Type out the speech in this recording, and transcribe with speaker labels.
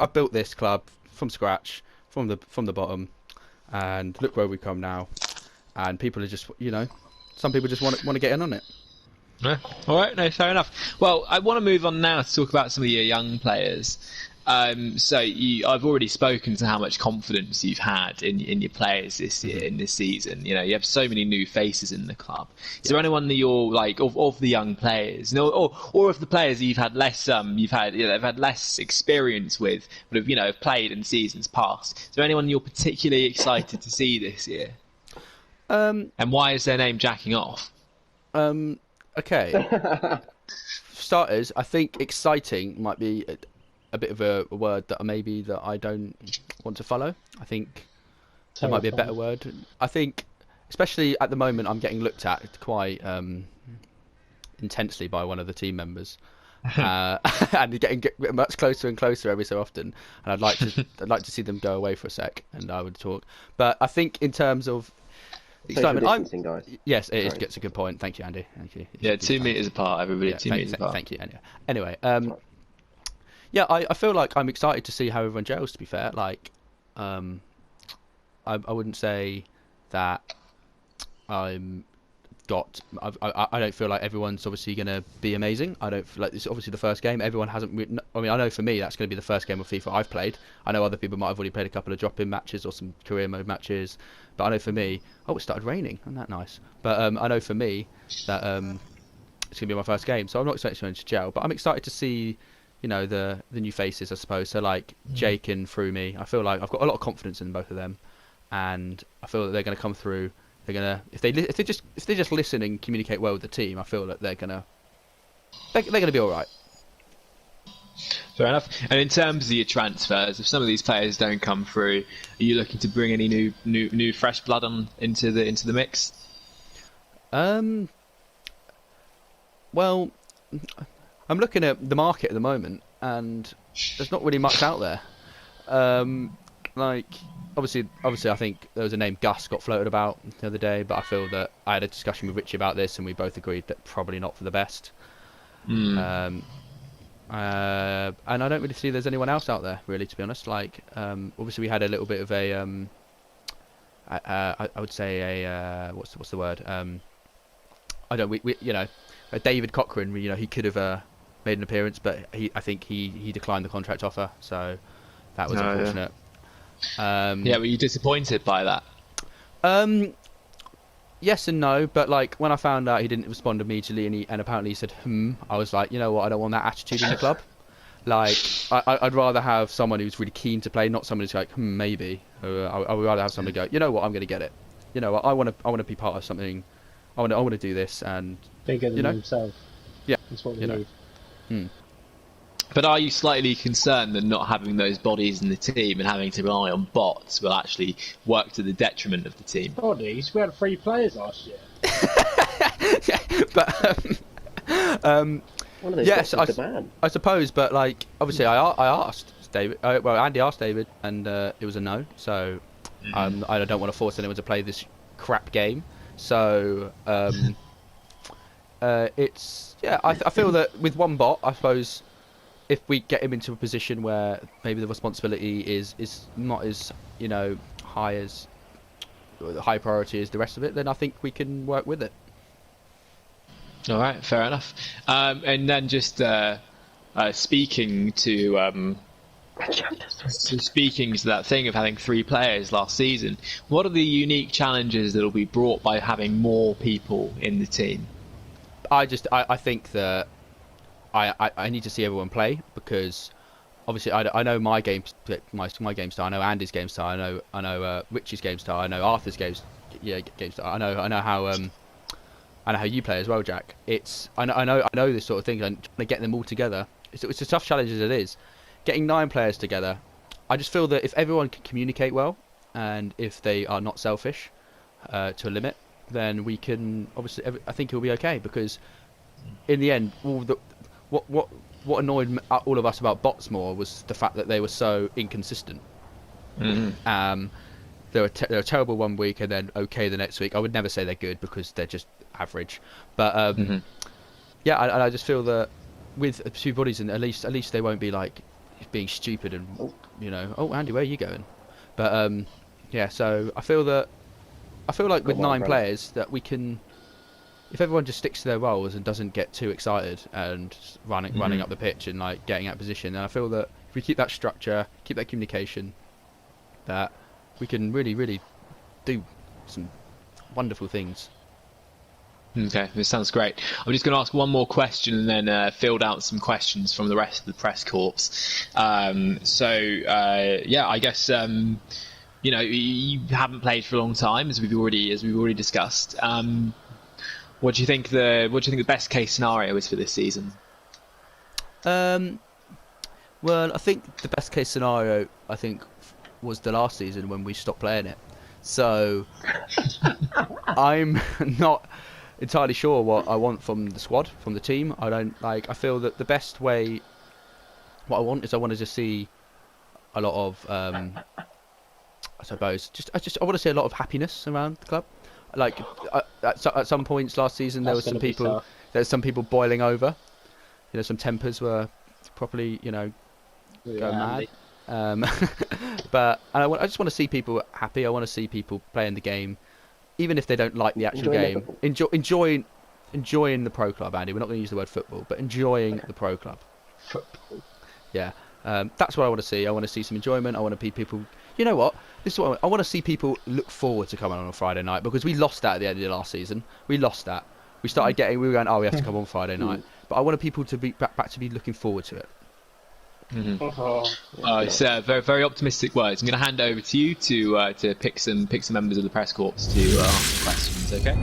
Speaker 1: I built this club from scratch, from the bottom, and look where we've come now. And people are just, some people just want to get in on it.
Speaker 2: Yeah. All right, no, fair enough. Well, I want to move on now to talk about some of your young players. I've already spoken to how much confidence you've had in your players this year, in this season. You have so many new faces in the club. Is there anyone that you're like of the young players, or of the players that you've had less, they've had less experience with, but have played in seasons past? Is there anyone you're particularly excited to see this year? And why is their name jacking off?
Speaker 1: Okay. For starters, I think exciting might be a bit of a word that I don't want to follow. I think there might be a better word. I think, especially at the moment, I'm getting looked at quite intensely by one of the team members, and getting much closer and closer every so often. And I'd like to see them go away for a sec, and I would talk. But I think in terms of excitement,
Speaker 3: guys.
Speaker 1: Yes, it gets a good point. Thank you, Andy. Thank you.
Speaker 2: Yeah, 2 meters apart, everybody. 2 meters apart.
Speaker 1: Thank you, Andy. Anyway, yeah, I feel like I'm excited to see how everyone gels. To be fair, like, I wouldn't say that I don't feel like everyone's obviously going to be amazing. I don't feel like this is obviously the first game. Everyone hasn't. I mean, I know for me that's going to be the first game of FIFA I've played. I know other people might have already played a couple of drop-in matches or some career mode matches, but I know for me, it started raining. Isn't that nice? But I know for me that it's going to be my first game, so I'm not expecting anyone to gel. But I'm excited to see, the new faces, I suppose. So like Jake and Frumi, I feel like I've got a lot of confidence in both of them, and I feel that they're going to come through. They're gonna if they just listen and communicate well with the team. I feel that they're gonna be all right.
Speaker 2: Fair enough. And in terms of your transfers, if some of these players don't come through, are you looking to bring any new fresh blood into the mix?
Speaker 1: Well, I'm looking at the market at the moment, and there's not really much out there. Like. Obviously, I think there was a name Gus got floated about the other day, but I feel that I had a discussion with Richie about this, and we both agreed that probably not for the best. And I don't really see there's anyone else out there, really, to be honest. Like, obviously, we had a little bit of a, I would say what's the word? David Cochran. He could have made an appearance, but I think he declined the contract offer, so that was unfortunate.
Speaker 2: Yeah. Were you disappointed by that?
Speaker 1: Yes and no, but like when I found out he didn't respond immediately and apparently he said I was like, you know what, I don't want that attitude in the club. Like I'd rather have someone who's really keen to play, not someone who's like maybe. I would rather have somebody go, you know what, I'm going to get it. I want to be part of something. I want to do this, and
Speaker 4: bigger than himself.
Speaker 1: Yeah,
Speaker 4: that's what we need.
Speaker 2: But are you slightly concerned that not having those bodies in the team and having to rely on bots will actually work to the detriment of the team?
Speaker 4: Bodies? We had 3 players last year.
Speaker 1: Yeah, but
Speaker 3: one of those
Speaker 1: yes,
Speaker 3: I
Speaker 1: suppose. But like, obviously, I asked David. Andy asked David, and it was a no. So I don't want to force anyone to play this crap game. So it's I feel that with one bot, I suppose. If we get him into a position where maybe the responsibility is not as high priority as the rest of it, then I think we can work with it.
Speaker 2: All right, fair enough. And then just speaking to that thing of having 3 players last season, what are the unique challenges that will be brought by having more people in the team?
Speaker 1: I think that. I need to see everyone play, because obviously I know my game style, I know Andy's game style, I know Richie's game style, I know Arthur's game style, I know how you play as well, Jack. I know this sort of thing, and trying to get them all together, it's a tough challenge as it is. Getting 9 players together, I just feel that if everyone can communicate well, and if they are not selfish to a limit, then we can obviously. I think it'll be okay, because in the end, what annoyed all of us about bots more was the fact that they were so inconsistent.
Speaker 2: Mm-hmm.
Speaker 1: They were terrible one week and then okay the next week. I would never say they're good, because they're just average. But I just feel that with 2 bodies, and at least they won't be like being stupid and oh Andy, where are you going? But yeah, so I feel like with 9 players that we can, if everyone just sticks to their roles and doesn't get too excited and running up the pitch and like getting out of position, then I feel that if we keep that structure, keep that communication, that we can really do some wonderful things.
Speaker 2: Okay, this sounds great. I'm just going to ask one more question and then field out some questions from the rest of the press corps. Yeah, I guess you haven't played for a long time, as we've already discussed. What do you think the best case scenario is for this season?
Speaker 1: Well, I think the best case scenario was the last season when we stopped playing it. So I'm not entirely sure what I want from the squad, from the team. I feel that the best way, what I want to just see a lot of I suppose I want to see a lot of happiness around the club. Like at some points last season there was some people boiling over, some tempers were properly going mad. But I just want to see people happy. I want to see people playing the game, even if they don't like the actual game. Enjoying the pro club, Andy. We're not going to use the word football, but enjoying the pro club.
Speaker 4: Football.
Speaker 1: Yeah, that's what I want to see. I want to see some enjoyment. I want to be people. You know what? This is what I want to see people look forward to coming on a Friday night, because we lost that at the end of the last season. We lost that. We were going, oh, we have to come on Friday night. But I want people to be back to be looking forward to it.
Speaker 2: It's very, very optimistic words. I'm going to hand over to you to pick some members of the press corps to ask questions. Okay.